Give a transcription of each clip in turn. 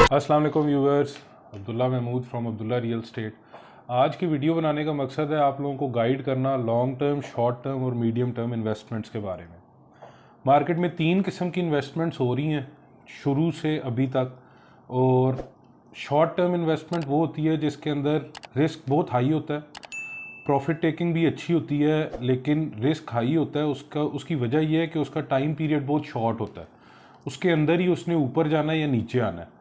अस्सलाम वालेकुम viewers, Abdullah Mahmood from Abdullah real estate. आज की वीडियो बनाने का मकसद है आप लोगों को गाइड करना लॉन्ग टर्म, शॉर्ट टर्म और मीडियम टर्म इन्वेस्टमेंट्स के बारे में। मार्केट में 3 किस्म की इन्वेस्टमेंट्स हो रही हैं शुरू से अभी तक। और शॉर्ट टर्म इन्वेस्टमेंट वो होती है जिसके अंदर रिस्क बहुत हाई होता है, प्रॉफिट टेकिंग भी अच्छी होती है लेकिन रिस्क हाई होता है। उसकी वजह यह है कि उसका टाइम पीरियड बहुत शॉर्ट होता है, उसके अंदर ही उसने ऊपर जाना है या नीचे आना है।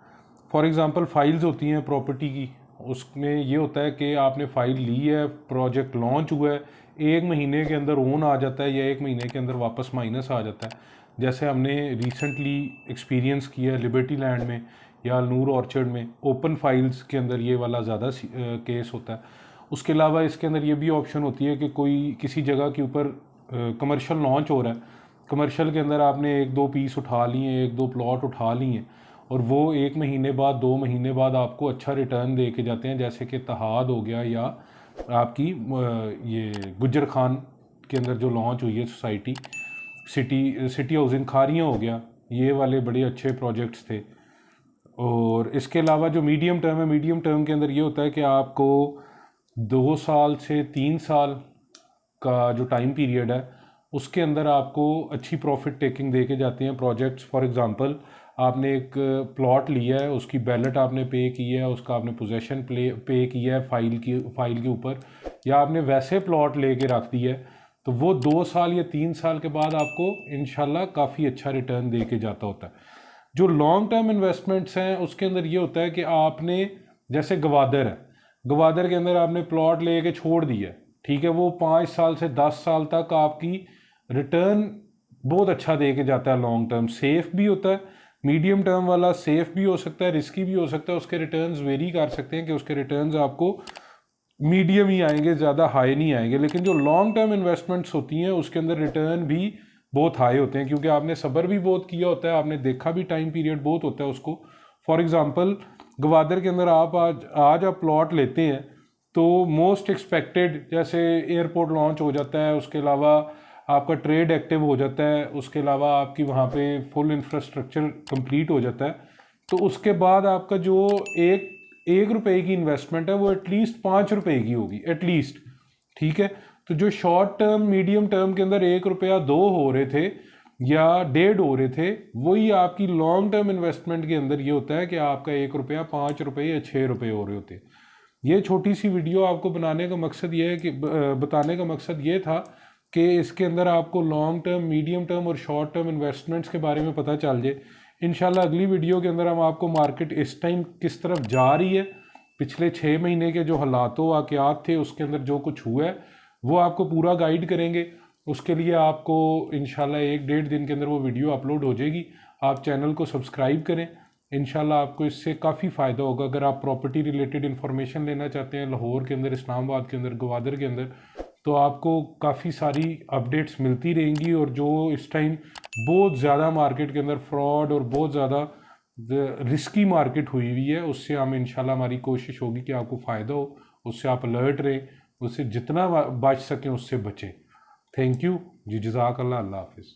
फॉर एग्ज़ाम्पल फाइल्स होती हैं प्रॉपर्टी की, उसमें ये होता है कि आपने फ़ाइल ली है, प्रोजेक्ट लॉन्च हुआ है, 1 महीने के अंदर ओन आ जाता है या 1 महीने के अंदर वापस माइनस आ जाता है। जैसे हमने रिसेंटली एक्सपीरियंस किया है लिबर्टी लैंड में या नूर ऑर्चर्ड में, ओपन फाइल्स के अंदर ये वाला ज़्यादा केस होता है। उसके अलावा इसके अंदर ये भी ऑप्शन होती है कि कोई किसी जगह के ऊपर कमर्शियल लॉन्च हो रहा है, कमर्शियल के अंदर आपने 1-2 पीस उठा लिए, 1-2 प्लॉट उठा लिए और वो 1 महीने बाद 2 महीने बाद आपको अच्छा रिटर्न दे के जाते हैं। जैसे कि तहाद हो गया या आपकी ये गुज्जर खान के अंदर जो लॉन्च हुई है सोसाइटी, सिटी हाउसिंग खारियाँ हो गया, ये वाले बड़े अच्छे प्रोजेक्ट्स थे। और इसके अलावा जो मीडियम टर्म है, मीडियम टर्म के अंदर ये होता है कि आपको 2 साल से 3 साल का जो टाइम पीरियड है उसके अंदर आपको अच्छी प्रॉफिट टेकिंग दे के जाते हैं प्रोजेक्ट्स। फॉर एग्ज़ाम्पल आपने एक प्लॉट लिया है, उसकी बैलेट आपने पे की है, उसका आपने पोजेसन पे किया है फाइल के ऊपर, या आपने वैसे प्लॉट लेके रख दिया है, तो वो 2 साल या 3 साल के बाद आपको इंशाल्लाह काफ़ी अच्छा रिटर्न दे के जाता होता है। जो लॉन्ग टर्म इन्वेस्टमेंट्स हैं उसके अंदर ये होता है कि आपने, जैसे गवादर है, गवादर के अंदर आपने प्लॉट लेके छोड़ दिया, ठीक है, वो 5 साल से 10 साल तक आपकी रिटर्न बहुत अच्छा दे के जाता है। लॉन्ग टर्म सेफ भी होता है, मीडियम टर्म वाला सेफ भी हो सकता है, रिस्की भी हो सकता है। उसके रिटर्न्स वेरी कर सकते हैं कि उसके रिटर्न्स आपको मीडियम ही आएंगे, ज़्यादा हाई नहीं आएंगे। लेकिन जो लॉन्ग टर्म इन्वेस्टमेंट्स होती हैं उसके अंदर रिटर्न भी बहुत हाई होते हैं, क्योंकि आपने सब्र भी बहुत किया होता है, आपने देखा भी टाइम पीरियड बहुत होता है उसको। फॉर एग्ज़ाम्पल गवादर के अंदर आप आज आप प्लॉट लेते हैं तो मोस्ट एक्सपेक्टेड, जैसे एयरपोर्ट लॉन्च हो जाता है, उसके अलावा आपका ट्रेड एक्टिव हो जाता है, उसके अलावा आपकी वहाँ पे फुल इंफ्रास्ट्रक्चर कंप्लीट हो जाता है, तो उसके बाद आपका जो एक रुपए की इन्वेस्टमेंट है वो एटलीस्ट 5 रुपए की होगी एटलीस्ट, ठीक है। तो जो शॉर्ट टर्म मीडियम टर्म के अंदर 1 रुपया 2 हो रहे थे या 1.5 हो रहे थे, वही आपकी लॉन्ग टर्म इन्वेस्टमेंट के अंदर ये होता है कि आपका 1 रुपया 5 रुपये या 6 रुपये हो रहे होते हैं। ये छोटी सी वीडियो आपको बनाने का मकसद ये है कि बताने का मकसद ये था कि इसके अंदर आपको लॉन्ग टर्म, मीडियम टर्म और शॉर्ट टर्म इन्वेस्टमेंट्स के बारे में पता चल जाए। इंशाल्लाह अगली वीडियो के अंदर हम आपको मार्केट इस टाइम किस तरफ जा रही है, पिछले 6 महीने के जो हालातों वाक़यात थे उसके अंदर जो कुछ हुआ है वो आपको पूरा गाइड करेंगे। उसके लिए आपको इंशाल्लाह 1-1.5 दिन के अंदर वो वीडियो अपलोड हो जाएगी। आप चैनल को सब्सक्राइब करें, इंशाल्लाह आपको इससे काफ़ी फ़ायदा होगा। अगर आप प्रॉपर्टी रिलेटेड इन्फॉर्मेशन लेना चाहते हैं लाहौर के अंदर, इस्लामाबाद के अंदर, गवादर के अंदर, तो आपको काफ़ी सारी अपडेट्स मिलती रहेंगी। और जो इस टाइम बहुत ज़्यादा मार्केट के अंदर फ्रॉड और बहुत ज़्यादा रिस्की मार्केट हुई हुई है, उससे हम इंशाल्लाह, हमारी कोशिश होगी कि आपको फ़ायदा हो, उससे आप अलर्ट रहें, उससे जितना बच सकें उससे बचें। थैंक यू जी, जज़ाकल्लाह, अल्लाह हाफिज़।